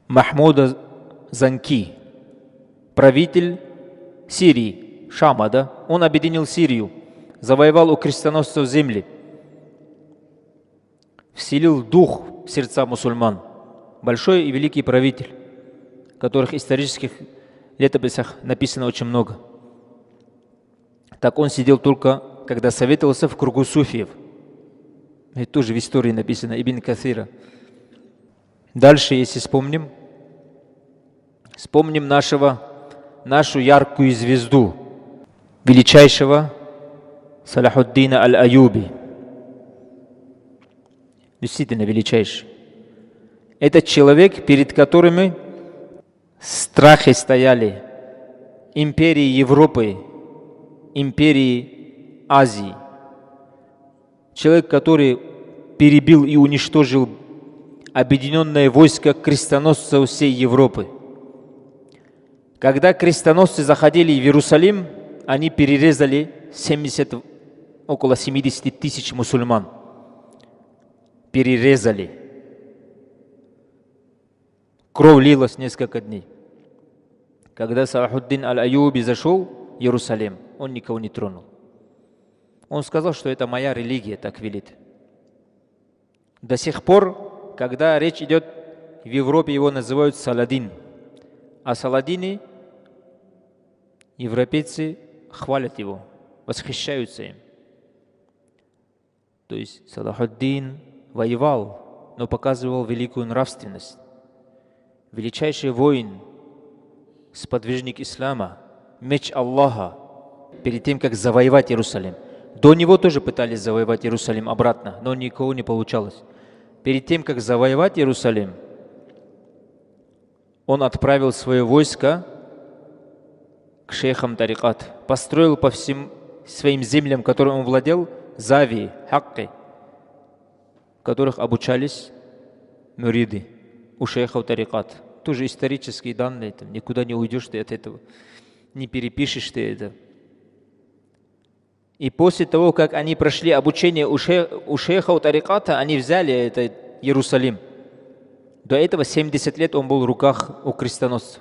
Махмуда Занки, правитель Сирии, Шама, да? Он объединил Сирию, завоевал у крестоносцев земли, вселил дух в сердца мусульман. Большой и великий правитель, которых в исторических летописях написано очень много. Так он сидел только, когда советовался в кругу суфиев. Это тоже в истории написано, Ибн Каthира. Дальше, если вспомним нашу яркую звезду, величайшего Салахуддина Аль-Аюби. Действительно величайший. Этот человек, перед которым страхи стояли империи Европы, империи Азии. Человек, который перебил и уничтожил объединенное войско крестоносцев всей Европы. Когда крестоносцы заходили в Иерусалим, они перерезали около 70 тысяч мусульман. Перерезали. Кровь лилась несколько дней. Когда Салахуддин Аль-Аюби зашел в Иерусалим, он никого не тронул. Он сказал, что это моя религия так велит. До сих пор, когда речь идет в Европе, его называют Саладин. А Саладины, европейцы, хвалят его, восхищаются им. То есть Салахуддин воевал, но показывал великую нравственность. Величайший воин, сподвижник ислама, меч Аллаха, перед тем, как завоевать Иерусалим. До него тоже пытались завоевать Иерусалим обратно, но никого не получалось. Перед тем, как завоевать Иерусалим, он отправил свое войско к шейхам тарикат, построил по всем своим землям, которым он владел, зави, хакки, в которых обучались муриды у шейхов тарикат. Тоже исторические данные, там, никуда не уйдешь ты от этого, не перепишешь ты это. И после того, как они прошли обучение у шейхов тариката, они взяли этот Иерусалим. До этого 70 лет он был в руках у крестоносцев.